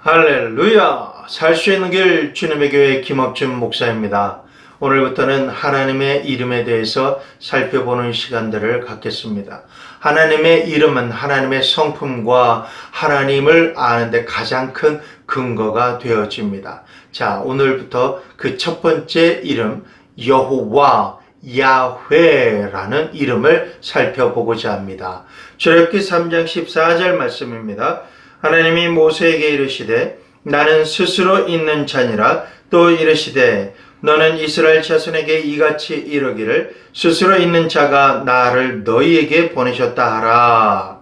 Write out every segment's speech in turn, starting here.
할렐루야! 살 수 있는 길 주님의 교회 김옥준 목사입니다. 오늘부터는 하나님의 이름에 대해서 살펴보는 시간들을 갖겠습니다. 하나님의 이름은 하나님의 성품과 하나님을 아는 데 가장 큰 근거가 되어집니다. 자, 오늘부터 그 첫 번째 이름 여호와 야훼라는 이름을 살펴보고자 합니다. 출애굽기 3장 14절 말씀입니다. 하나님이 모세에게 이르시되 나는 스스로 있는 자니라. 또 이르시되 너는 이스라엘 자손에게 이같이 이르기를 스스로 있는 자가 나를 너희에게 보내셨다 하라.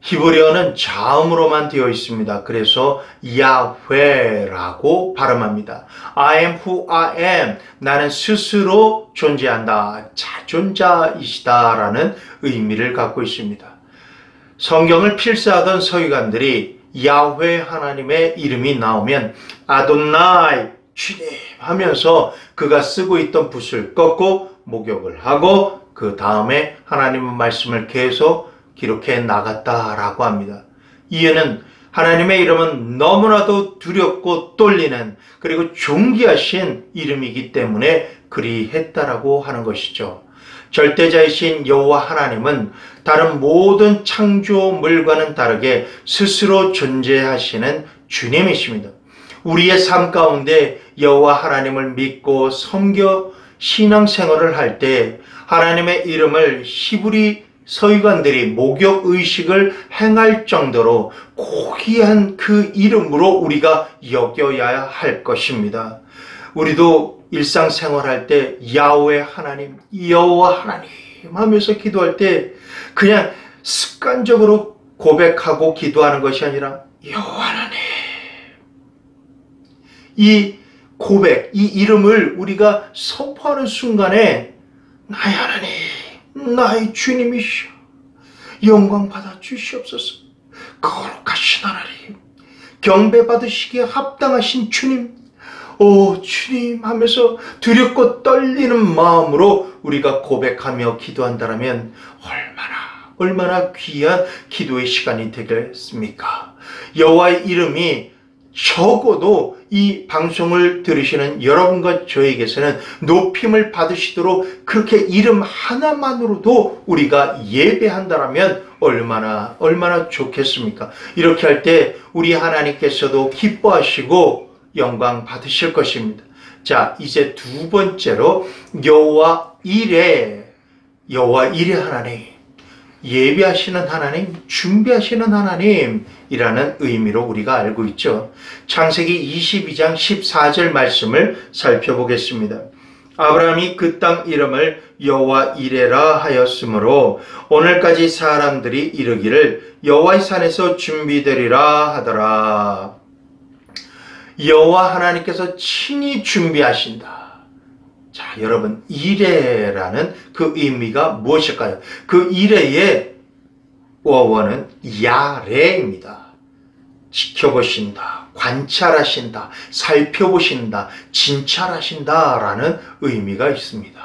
히브리어는 자음으로만 되어 있습니다. 그래서 야훼라고 발음합니다. I am who I am. 나는 스스로 존재한다. 자존자이시다 라는 의미를 갖고 있습니다. 성경을 필사하던 서기관들이 야훼 하나님의 이름이 나오면 아돈나이 주님 하면서 그가 쓰고 있던 붓을 꺾고 목욕을 하고 그 다음에 하나님의 말씀을 계속 기록해 나갔다라고 합니다. 이유는 하나님의 이름은 너무나도 두렵고 떨리는 그리고 존귀하신 이름이기 때문에 그리 했다라고 하는 것이죠. 절대자이신 여호와 하나님은 다른 모든 창조물과는 다르게 스스로 존재하시는 주님이십니다. 우리의 삶 가운데 여호와 하나님을 믿고 섬겨 신앙생활을 할 때 하나님의 이름을 히브리 서기관들이 목욕의식을 행할 정도로 고귀한 그 이름으로 우리가 여겨야 할 것입니다. 우리도 일상생활할 때 야훼 하나님, 여호와 하나님 하면서 기도할 때 그냥 습관적으로 고백하고 기도하는 것이 아니라 여호와 하나님, 이 고백, 이 이름을 우리가 선포하는 순간에 나의 하나님, 나의 주님이시여 영광 받아 주시옵소서. 거룩하신 하나님, 경배받으시기에 합당하신 주님, 오 주님 하면서 두렵고 떨리는 마음으로 우리가 고백하며 기도한다면 얼마나 귀한 기도의 시간이 되겠습니까? 여호와의 이름이 적어도 이 방송을 들으시는 여러분과 저에게서는 높임을 받으시도록 그렇게 이름 하나만으로도 우리가 예배한다면 얼마나 좋겠습니까? 이렇게 할 때 우리 하나님께서도 기뻐하시고 영광 받으실 것입니다. 자, 이제 두 번째로 여호와 이레 하나님, 예비하시는 하나님, 준비하시는 하나님이라는 의미로 우리가 알고 있죠. 창세기 22장 14절 말씀을 살펴보겠습니다. 아브라함이 그 땅 이름을 여호와 이레라 하였으므로 오늘까지 사람들이 이르기를 여호와의 산에서 준비되리라 하더라. 여호와 하나님께서 친히 준비하신다. 자, 여러분, 이레라는 그 의미가 무엇일까요? 그 이레의 어원은 야레입니다. 지켜보신다, 관찰하신다, 살펴보신다, 진찰하신다 라는 의미가 있습니다.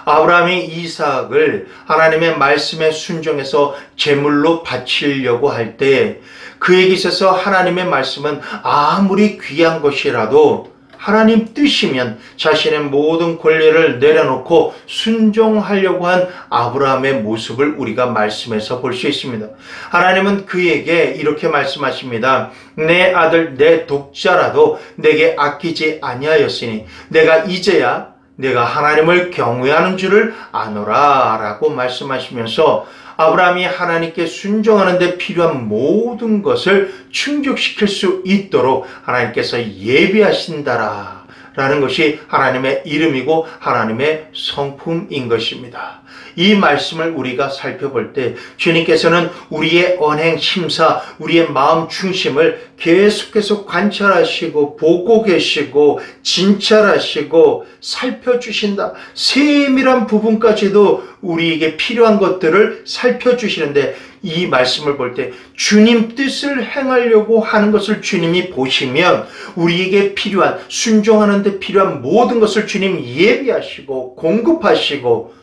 아브라함이 이삭을 하나님의 말씀에 순종해서 제물로 바치려고 할 때 그에게 있어서 하나님의 말씀은 아무리 귀한 것이라도 하나님 뜻이면 자신의 모든 권리를 내려놓고 순종하려고 한 아브라함의 모습을 우리가 말씀에서 볼 수 있습니다. 하나님은 그에게 이렇게 말씀하십니다. 내 아들 내 독자라도 내게 아끼지 아니하였으니 내가 이제야 내가 하나님을 경외하는 줄을 아노라 라고 말씀하시면서 아브라함이 하나님께 순종하는 데 필요한 모든 것을 충족시킬 수 있도록 하나님께서 예비하신다라 라는 것이 하나님의 이름이고 하나님의 성품인 것입니다. 이 말씀을 우리가 살펴볼 때 주님께서는 우리의 언행 심사, 우리의 마음 중심을 계속해서 관찰하시고 보고 계시고 진찰하시고 살펴주신다. 세밀한 부분까지도 우리에게 필요한 것들을 살펴주시는데 이 말씀을 볼 때 주님 뜻을 행하려고 하는 것을 주님이 보시면 우리에게 필요한 순종하는 데 필요한 모든 것을 주님 예비하시고 공급하시고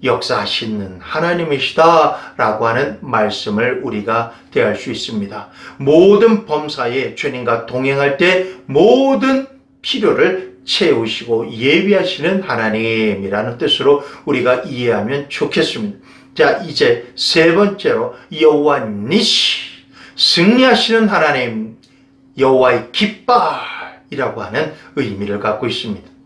역사하시는 하나님이시다 라고 하는 말씀을 우리가 대할 수 있습니다. 모든 범사에 주님과 동행할 때 모든 필요를 채우시고 예비하시는 하나님이라는 뜻으로 우리가 이해하면 좋겠습니다. 자, 이제 세 번째로 여호와 니시, 승리하시는 하나님, 여호와의 깃발이라고 하는 의미를 갖고 있습니다.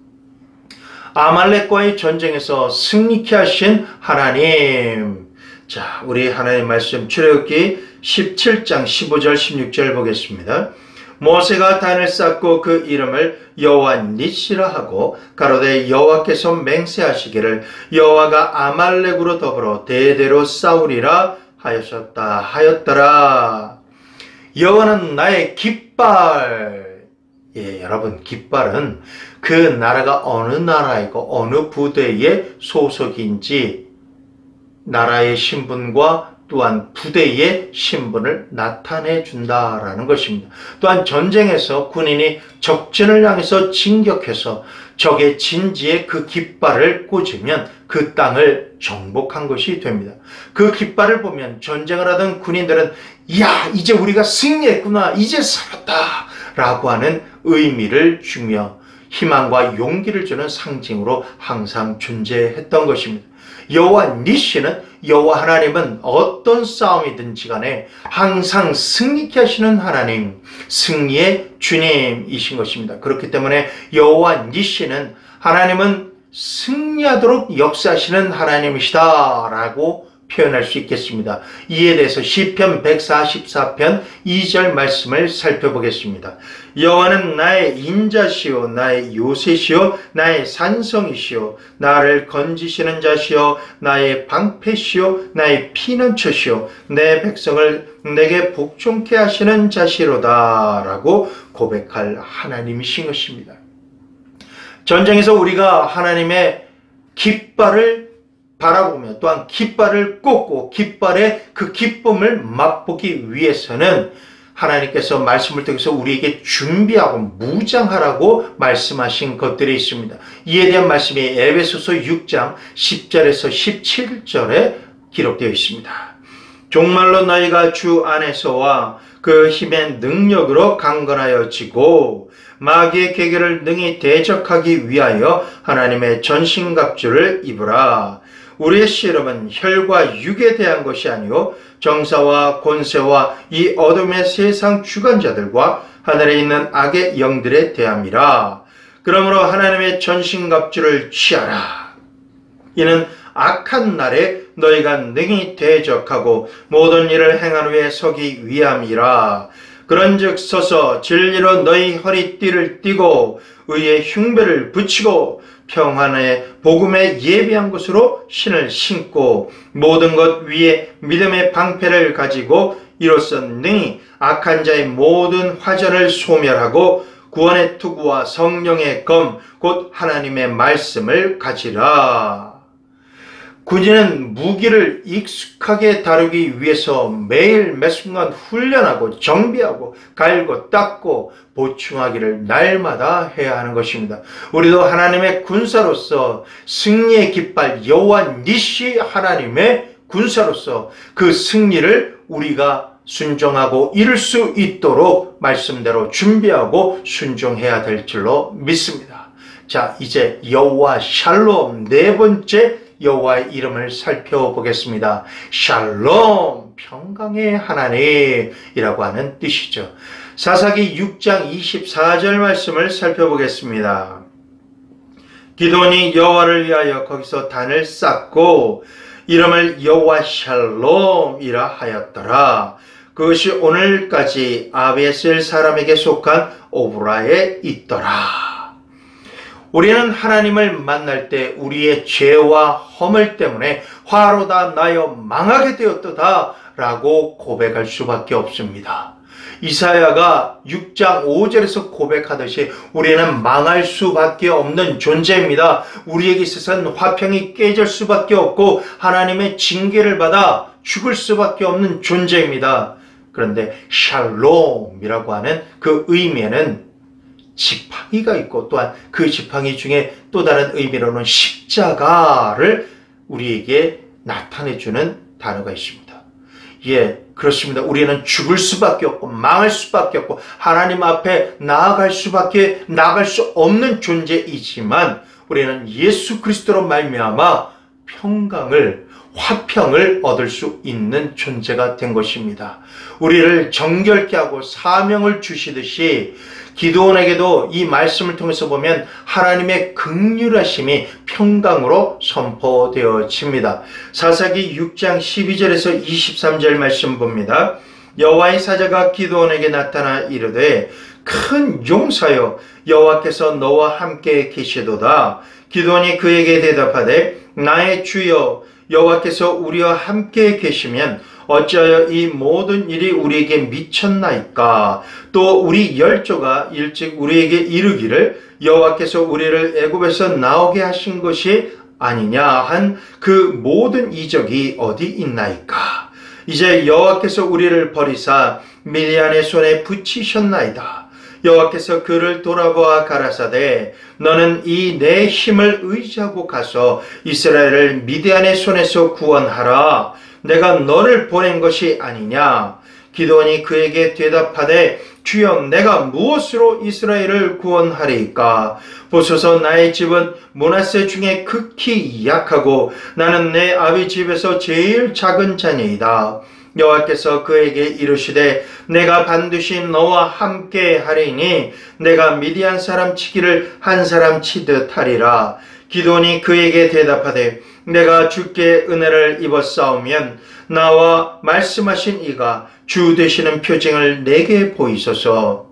아말렉과의 전쟁에서 승리케 하신 하나님. 자, 우리 하나님 말씀 출애굽기 17장 15절 16절 보겠습니다. 모세가 단을 쌓고 그 이름을 여호와 니시라 하고 가로되 여호와께서 맹세하시기를 여호와가 아말렉으로 더불어 대대로 싸우리라 하였더라. 여호와는 나의 깃발. 예, 여러분, 깃발은 그 나라가 어느 나라이고 어느 부대의 소속인지 나라의 신분과 또한 부대의 신분을 나타내 준다라는 것입니다. 또한 전쟁에서 군인이 적진을 향해서 진격해서 적의 진지에 그 깃발을 꽂으면 그 땅을 정복한 것이 됩니다. 그 깃발을 보면 전쟁을 하던 군인들은 야, 이제 우리가 승리했구나, 이제 살았다 라고 하는 의미를 주며 희망과 용기를 주는 상징으로 항상 존재했던 것입니다. 여호와 니시는 여호와 하나님은 어떤 싸움이든지 간에 항상 승리케 하시는 하나님, 승리의 주님이신 것입니다. 그렇기 때문에 여호와 니시는 하나님은 승리하도록 역사하시는 하나님이시다 라고 표현할 수 있겠습니다. 이에 대해서 시편 144편 2절 말씀을 살펴보겠습니다. 여호와는 나의 인자시요 나의 요새시요 나의 산성이시요 나를 건지시는 자시요 나의 방패시요 나의 피난처시요 내 백성을 내게 복종케 하시는 자시로다 라고 고백할 하나님이신 것입니다. 전쟁에서 우리가 하나님의 깃발을 바라보며 또한 깃발을 꽂고 깃발의 그 기쁨을 맛보기 위해서는 하나님께서 말씀을 통해서 우리에게 준비하고 무장하라고 말씀하신 것들이 있습니다. 이에 대한 말씀이 에베소서 6장 10절에서 17절에 기록되어 있습니다. 종말로 너희가 주 안에서와 그 힘의 능력으로 강건하여 지고 마귀의 계계를 능히 대적하기 위하여 하나님의 전신갑주를 입으라. 우리의 씨름은 혈과 육에 대한 것이 아니요 정사와 권세와 이 어둠의 세상 주관자들과 하늘에 있는 악의 영들에 대함이라. 그러므로 하나님의 전신갑주를 취하라. 이는 악한 날에 너희가 능히 대적하고 모든 일을 행한 후에 서기 위함이라. 그런즉 서서 진리로 너희 허리띠를 띠고 의의 흉배를 붙이고 평안의 복음에 예비한 것으로 신을 신고 모든 것 위에 믿음의 방패를 가지고 이로써 능히 악한 자의 모든 화전을 소멸하고 구원의 투구와 성령의 검 곧 하나님의 말씀을 가지라. 군인은 무기를 익숙하게 다루기 위해서 매일 매순간 훈련하고 정비하고 갈고 닦고 보충하기를 날마다 해야 하는 것입니다. 우리도 하나님의 군사로서 승리의 깃발 여호와 니시 하나님의 군사로서 그 승리를 우리가 순종하고 이룰 수 있도록 말씀대로 준비하고 순종해야 될 줄로 믿습니다. 자, 이제 여호와 샬롬 네 번째 여호와의 이름을 살펴보겠습니다. 샬롬, 평강의 하나님이라고 하는 뜻이죠. 사사기 6장 24절 말씀을 살펴보겠습니다. 기드온이 여호와를 위하여 거기서 단을 쌓고 이름을 여호와 샬롬이라 하였더라. 그것이 오늘까지 아비에셀 사람에게 속한 오브라에 있더라. 우리는 하나님을 만날 때 우리의 죄와 허물 때문에 화로다 나여 망하게 되었도다 라고 고백할 수밖에 없습니다. 이사야가 6장 5절에서 고백하듯이 우리는 망할 수밖에 없는 존재입니다. 우리에게 있어서는 화평이 깨질 수밖에 없고 하나님의 징계를 받아 죽을 수밖에 없는 존재입니다. 그런데 샬롬이라고 하는 그 의미에는 지팡이가 있고 또한 그 지팡이 중에 또 다른 의미로는 십자가를 우리에게 나타내주는 단어가 있습니다. 예, 그렇습니다. 우리는 죽을 수밖에 없고 망할 수밖에 없고 하나님 앞에 나아갈 수 없는 존재이지만 우리는 예수 그리스도로 말미암아 화평을 얻을 수 있는 존재가 된 것입니다. 우리를 정결케 하고 사명을 주시듯이 기드온에게도 이 말씀을 통해서 보면 하나님의 긍휼하심이 평강으로 선포되어집니다. 사사기 6장 12절에서 23절 말씀 봅니다. 여호와의 사자가 기드온에게 나타나 이르되 큰 용사여 여호와께서 너와 함께 계시도다. 기드온이 그에게 대답하되 나의 주여 여호와께서 우리와 함께 계시면 어찌하여 이 모든 일이 우리에게 미쳤나이까? 또 우리 열조가 일찍 우리에게 이르기를 여호와께서 우리를 애굽에서 나오게 하신 것이 아니냐 한 그 모든 이적이 어디 있나이까? 이제 여호와께서 우리를 버리사 미디안의 손에 붙이셨나이다. 여호와께서 그를 돌아보아 가라사대 너는 이 내 힘을 의지하고 가서 이스라엘을 미디안의 손에서 구원하라. 내가 너를 보낸 것이 아니냐. 기드온이 그에게 대답하되 주여 내가 무엇으로 이스라엘을 구원하리이까? 보소서 나의 집은 므낫세 중에 극히 약하고 나는 내 아비 집에서 제일 작은 자녀이다. 여호와께서 그에게 이르시되 내가 반드시 너와 함께 하리니 내가 미디안 사람 치기를 한 사람 치듯 하리라. 기드온이 그에게 대답하되 내가 주께 은혜를 입었사오면 나와 말씀하신 이가 주 되시는 표징을 내게 보이소서.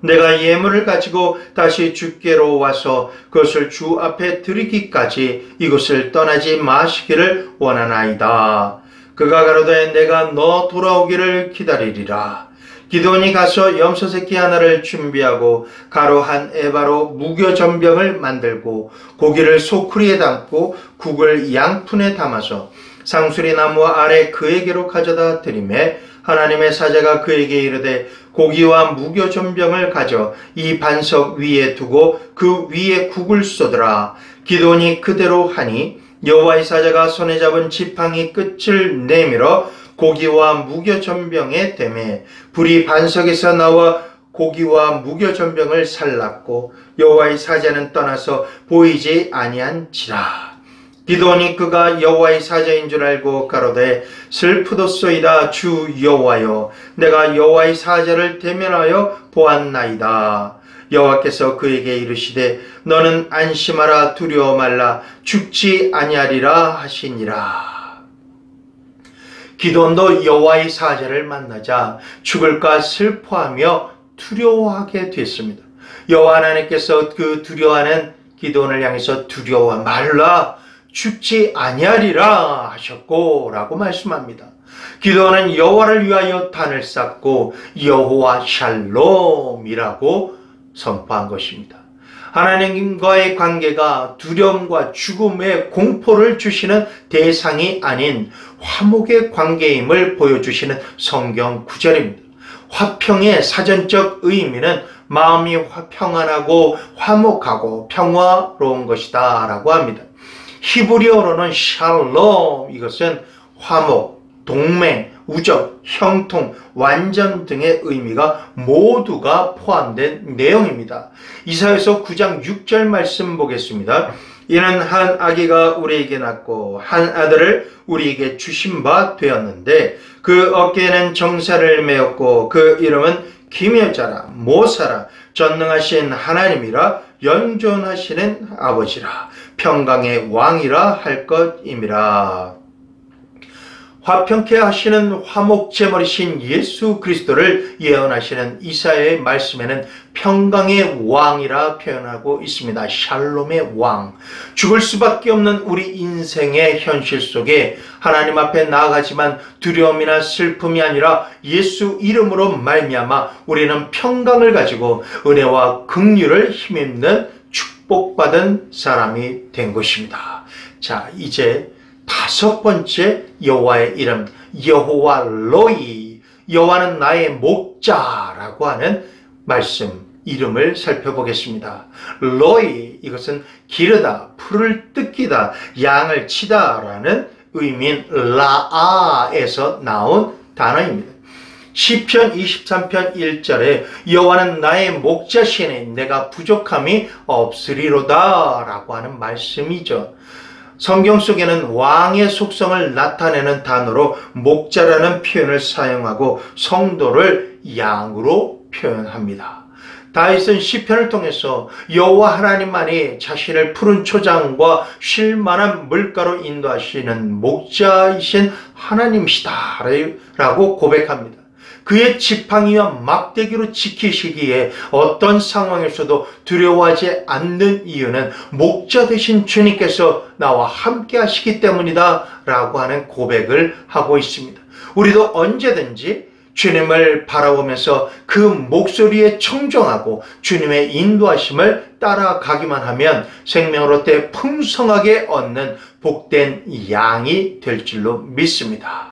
내가 예물을 가지고 다시 주께로 와서 그것을 주 앞에 드리기까지 이곳을 떠나지 마시기를 원하나이다. 그가 가로되 내가 너 돌아오기를 기다리리라. 기드온이 가서 염소새끼 하나를 준비하고 가루 한 에바로 무교전병을 만들고 고기를 소쿠리에 담고 국을 양푼에 담아서 상수리 나무 아래 그에게로 가져다 드리매 하나님의 사자가 그에게 이르되 고기와 무교전병을 가져 이 반석 위에 두고 그 위에 국을 쏟으라. 기드온이 그대로 하니 여호와의 사자가 손에 잡은 지팡이 끝을 내밀어 고기와 무교전병에 대매 불이 반석에서 나와 고기와 무교전병을 살랐고 여호와의 사자는 떠나서 보이지 아니한지라. 기드온이 그가 여호와의 사자인 줄 알고 가로되 슬프도소이다. 주 여호와여 내가 여호와의 사자를 대면하여 보았나이다. 여호와께서 그에게 이르시되 너는 안심하라 두려워 말라 죽지 아니하리라 하시니라. 기드온도 여호와의 사자를 만나자 죽을까 슬퍼하며 두려워하게 됐습니다. 여호와 하나님께서 그 두려워하는 기드온을 향해서 두려워 말라 죽지 아니하리라 하셨고 라고 말씀합니다. 기드온은 여호와를 위하여 단을 쌓고 여호와 샬롬이라고 선포한 것입니다. 하나님과의 관계가 두려움과 죽음의 공포를 주시는 대상이 아닌 화목의 관계임을 보여주시는 성경 구절입니다. 화평의 사전적 의미는 마음이 평안하고 화목하고 평화로운 것이다 라고 합니다. 히브리어로는 샬롬, 이것은 화목, 동맹, 우정, 형통, 완전 등의 의미가 모두가 포함된 내용입니다. 이사야서 9장 6절 말씀 보겠습니다. 이는 한 아기가 우리에게 낳고 한 아들을 우리에게 주신 바 되었는데 그 어깨에는 정사를 메었고 그 이름은 기묘자라 모사라 전능하신 하나님이라 연존하시는 아버지라 평강의 왕이라 할 것임이라. 화평케 하시는 화목제물이신 예수 그리스도를 예언하시는 이사야의 말씀에는 평강의 왕이라 표현하고 있습니다. 샬롬의 왕. 죽을 수밖에 없는 우리 인생의 현실 속에 하나님 앞에 나아가지만 두려움이나 슬픔이 아니라 예수 이름으로 말미암아 우리는 평강을 가지고 은혜와 긍휼을 힘입는 축복받은 사람이 된 것입니다. 자, 이제 다섯 번째 여호와의 이름 여호와 로이, 여호와는 나의 목자라고 하는 말씀 이름을 살펴보겠습니다. 로이, 이것은 기르다, 풀을 뜯기다, 양을 치다 라는 의미인 라아에서 나온 단어입니다. 시편 23편 1절에 여호와는 나의 목자시니 내가 부족함이 없으리로다 라고 하는 말씀이죠. 성경 속에는 왕의 속성을 나타내는 단어로 목자라는 표현을 사용하고 성도를 양으로 표현합니다. 다윗은 시편을 통해서 여호와 하나님만이 자신을 푸른 초장과 쉴만한 물가로 인도하시는 목자이신 하나님이시다 라고 고백합니다. 그의 지팡이와 막대기로 지키시기에 어떤 상황에서도 두려워하지 않는 이유는 목자 되신 주님께서 나와 함께 하시기 때문이다 라고 하는 고백을 하고 있습니다. 우리도 언제든지 주님을 바라보면서 그 목소리에 청종하고 주님의 인도하심을 따라가기만 하면 생명을 얻되 풍성하게 얻는 복된 양이 될 줄로 믿습니다.